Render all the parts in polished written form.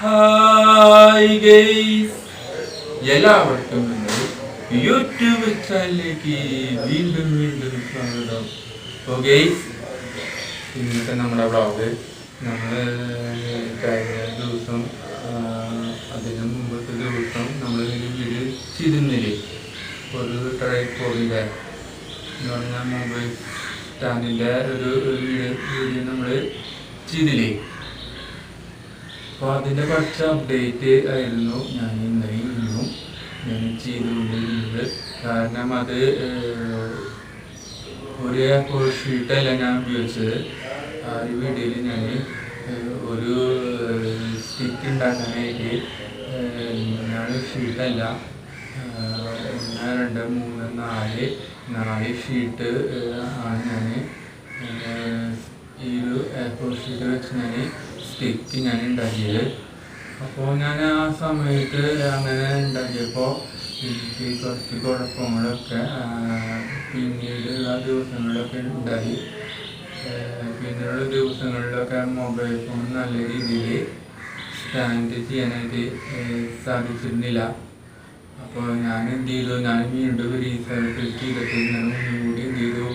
Hi guys, എല്ലാവർക്കും YouTube ചാനലിലേക്ക് വീണ്ടും സ്വാഗതം. അപ്പോൾ ഗൈസ്, ഇന്നത്തെ നമ്മുടെ വ്ളോഗ് നമ്മൾ കഴിഞ്ഞ ദിവസം അതിന് മുമ്പത്തെ ദിവസം നമ്മളൊരു വീഡിയോ ചെയ്തിരുന്നില്ലേ, ഒരു ട്രൈപോഡിൻ്റെ എന്ന് പറഞ്ഞാൽ മൊബൈൽ സ്റ്റാൻഡിൻ്റെ ഒരു വീഡിയോ നമ്മൾ ചെയ്തില്ലേ. അപ്പോൾ അതിൻ്റെ കുറച്ച് അപ്ഡേറ്റ് ആയിരുന്നു ഞാൻ ഇന്നും ഞാൻ ചെയ്തുകൊണ്ടിരുന്നത്. കാരണം അത് ഒരു എ4 ഷീറ്റല്ല ഞാൻ ഉപയോഗിച്ചത്. ആ ഒരു വീഡിയോയിൽ ഞാൻ ഒരു സ്റ്റിക്ക് ഉണ്ടാക്കാനായിട്ട് ഞാൻ ഷീറ്റല്ല 1 2 3 4 ഷീറ്റ് ആണ് ഞാൻ ഈ ഒരു എ4 ഷീറ്റ് വെച്ച് ഞാൻ സ്റ്റിക്ക് ഞാൻ ഉണ്ടാക്കിയത്. അപ്പോൾ ഞാൻ ആ സമയത്ത് അങ്ങനെ ഉണ്ടാക്കിയപ്പോൾ എനിക്ക് കുറച്ച് കുഴപ്പങ്ങളൊക്കെ പിന്നീടുള്ള ദിവസങ്ങളിലൊക്കെ ഉണ്ടായി. പിന്നീടുള്ള ദിവസങ്ങളിലൊക്കെ മൊബൈൽ ഫോൺ നല്ല രീതിയിൽ സ്റ്റാൻഡ് ചെയ്യാനായിട്ട് സാധിച്ചിരുന്നില്ല. അപ്പോൾ ഞാൻ എന്ത് ചെയ്തു, ഞാൻ വീണ്ടും റീസെർച്ച് ചെയ്തിട്ട് ഞാൻ ഒന്നുകൂടി എന്ത് ചെയ്തു,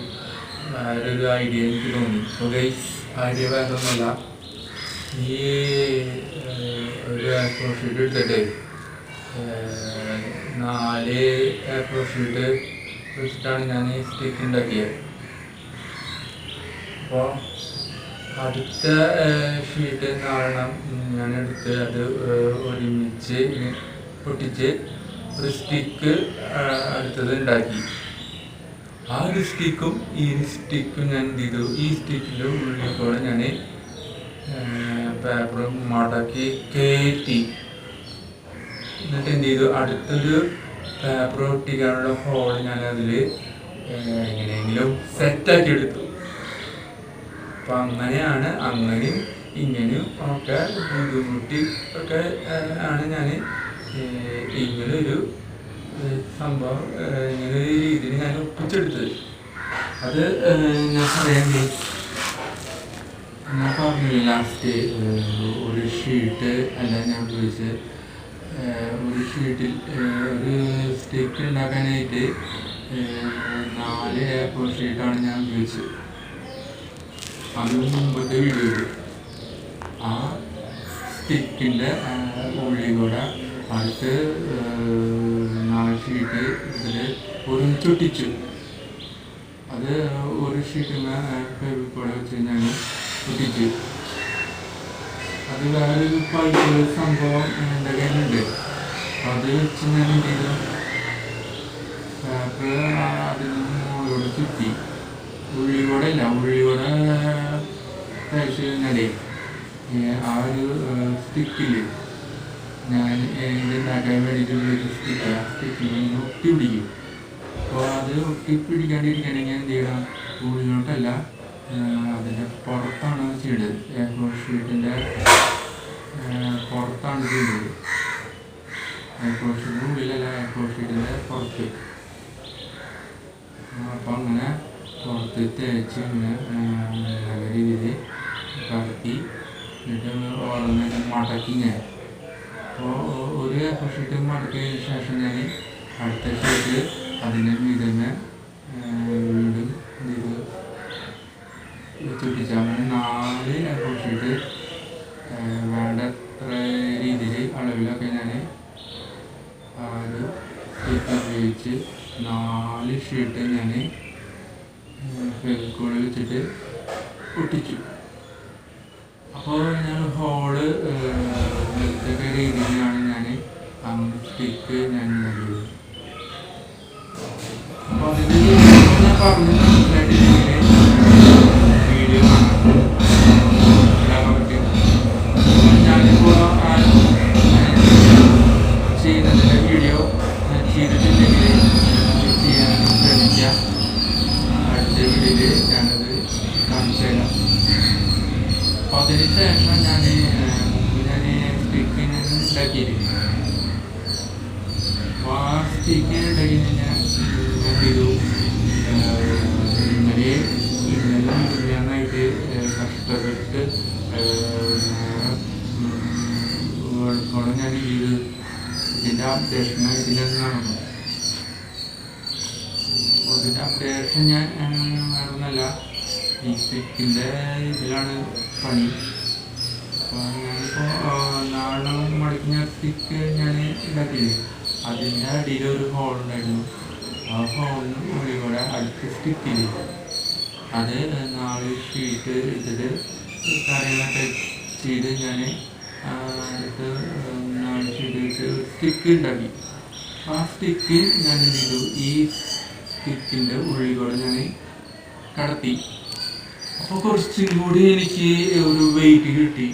വേറൊരു ഐഡിയ എനിക്ക് തോന്നി. അപ്പോൾ ഗൈസ്, ഐഡിയ വേറൊന്നുമല്ല, ഈ ഒരു എ4 ഷീറ്റ് എടുത്തിട്ട് 4 എ4 ഷീറ്റ് വെച്ചിട്ടാണ് ഞാൻ ഈ സ്റ്റിക്ക് ഉണ്ടാക്കിയത്. അപ്പോൾ അടുത്ത ഷീറ്റ് 4 ഞാൻ എടുത്ത് അത് ഒരുമിച്ച് പൊട്ടിച്ച് ഒരു സ്റ്റിക്ക് അടുത്തത് ഉണ്ടാക്കി. ആ ഒരു സ്റ്റിക്കും ഈ സ്റ്റിക്കും ഞാൻ എന്ത് ചെയ്തു, ഈ സ്റ്റിക്കിൻ്റെ ഉള്ളിൽ കൂടെ ഞാൻ പേപ്പർ മടക്കി കയറ്റി. എന്നിട്ട് എന്ത് ചെയ്തു, അടുത്തൊരു പേപ്പർ ഒട്ടിക്കാനുള്ള ഹോൾ ഞാൻ അതിൽ എങ്ങനെയെങ്കിലും സെറ്റാക്കി എടുത്തു. അപ്പം അങ്ങനെയാണ്, അങ്ങനെയും ഇങ്ങനെയും ഒക്കെ ബുദ്ധിമുട്ടി ഒക്കെ ആണ് ഞാൻ ഇങ്ങനൊരു സംഭവം ഇങ്ങനൊരു രീതിയിൽ ഞാൻ ഒപ്പിച്ചെടുത്തത്. അത് ഞാൻ പറയാൻ ഞാൻ പറഞ്ഞില്ല, ലാസ്റ്റ് ഒരു ഷീറ്റ് അല്ല ഞാൻ ഉപയോഗിച്ച്, ഒരു ഷീറ്റിൽ ഒരു സ്റ്റിക്ക് ഉണ്ടാക്കാനായിട്ട് 4 എ4 ഷീറ്റാണ് ഞാൻ ഉപയോഗിച്ചത്. അതിന് മുമ്പത്തെ വീഡിയോയിൽ ആ സ്റ്റിക്കിൻ്റെ ഉള്ളിൽ കൂടെ അടുത്ത് 4 ഷീറ്റ് ഇതിൽ ഒരുമിച്ചൊട്ടിച്ചു. അത് ഒരു ഷീറ്റിന് ഫെവിക്കോൾ വെച്ച് ഞാൻ ഒട്ടിച്ചു. അത് വേറൊരു പൈപ്പ് സംഭവം എൻ്റെ കയ്യിലുണ്ട്. അത് വെച്ച് ഞാൻ എന്ത് ചെയ്തു, പേപ്പർ അതിന് മുകളിലൂടെ ചുറ്റി. ഉള്ളിലൂടെ തയ്ച്ചു കഴിഞ്ഞാലേ ആ ഒരു സ്റ്റിക്കിൽ ഞാൻ ഇതുണ്ടാക്കാൻ വേണ്ടിയിട്ട് ഉപയോഗിച്ച സ്റ്റിക്ക്, ആ സ്റ്റിക്കിൽ ഒട്ടി പിടിക്കും. അപ്പോൾ അത് ഒട്ടി പിടിക്കാണ്ടിരിക്കണമെങ്കിൽ എന്ത് ചെയ്യണം, ഉള്ളിലോട്ടല്ല അതിൻ്റെ പുറത്താണ് ചെയ്തത്. എ4 ഷീറ്റിൻ്റെ പുറത്താണ് ചെയ്തത്. എ4 ഷീറ്റിൻ്റെ ഉള്ളിലല്ല, എ4 ഷീറ്റിൻ്റെ പുറത്ത്. അപ്പം അങ്ങനെ പുറത്ത് തേച്ച് ഇങ്ങനെ നല്ല രീതിയിൽ കറക്കി എന്നിട്ട് ഓരോന്നിട്ട് മടക്കി ഞാൻ. അപ്പോൾ ഒരു എ4 ഷീറ്റ് മടക്കിയതിന് ശേഷം ഞാൻ അടുത്ത ഷീറ്റ് അതിൻ്റെ മീതെ വീണ്ടും ഇത് ചുറ്റിച്ച് അങ്ങനെ 4 എ4 ഷീറ്റ് വേണ്ടത്ര രീതിയിൽ അളവിലൊക്കെ ഞാൻ ആ ഒരു സ്റ്റിക്ക് ഉപയോഗിച്ച് 4 ഷീറ്റ് ഞാൻ ഫെവിക്കോൾ വെച്ചിട്ട് ഒട്ടിച്ചു. അപ്പോൾ ഞാൻ ഹോള് ഇതൊക്കെ രീതിയിലാണ് ഞാൻ സ്റ്റിക്ക് ഞാൻ നൽകിയത്. അപ്പോൾ അതിൻ്റെ ഞാൻ പറഞ്ഞു വീഡിയോ ഞാനിപ്പോൾ ചെയ്യുന്നതിൻ്റെ വീഡിയോ ചെയ്തിട്ടുണ്ടെങ്കിൽ ചെയ്യാൻ ശ്രമിക്കാം. അടുത്ത വീഡിയോയിൽ ഞാനത് കാണിച്ചു തരാം. അപ്പോൾ അതിന് ശേഷം ഞാൻ മുമ്പ് ഞാൻ സ്റ്റിക്ക് ഉണ്ടാക്കിയിരുന്നു. അപ്പോൾ ആ സ്റ്റിക്ക് ഉണ്ടാക്കി കഴിഞ്ഞാൽ എന്ത് ചെയ്തു, ഇന്നലെ കഷ്ടപ്പെട്ട് അതിൻ്റെ അപ്ഡേഷൻ ഇതിലൊന്നും നടന്നു. അതിൻ്റെ അപ്ഡേഷൻ ഞാൻ വേണമെന്നല്ല, ഈ സ്റ്റിക്കിൻ്റെ ഇതിലാണ് പണി. അപ്പോൾ ഞാനിപ്പോൾ നാളെ മടക്കിയ സ്റ്റിക്ക് ഞാൻ ഉണ്ടാക്കിയില്ലേ, അതിൻ്റെ അടിയിലൊരു ഹോളുണ്ടായിരുന്നു. ആ ഹോളിന് ഉള്ളിൽ കൂടെ അടുത്ത് സ്റ്റിക്കില്ലേ, അത് 4 ഷീറ്റ് ഇതിൽ കാര്യങ്ങളൊക്കെ ചെയ്ത് ഞാൻ അടുത്ത് 4 ഷീറ്റ് വെച്ച് സ്റ്റിക്ക് ഉണ്ടാക്കി. ആ സ്റ്റിക്ക് ഞാൻ എന്ത് ചെയ്തു, ഈ സ്റ്റിക്കിൻ്റെ ഉള്ളിൽ കൂടെ ഞാൻ കടത്തി. അപ്പോൾ കുറച്ചും കൂടി എനിക്ക് ഒരു വെയിറ്റ് കിട്ടി.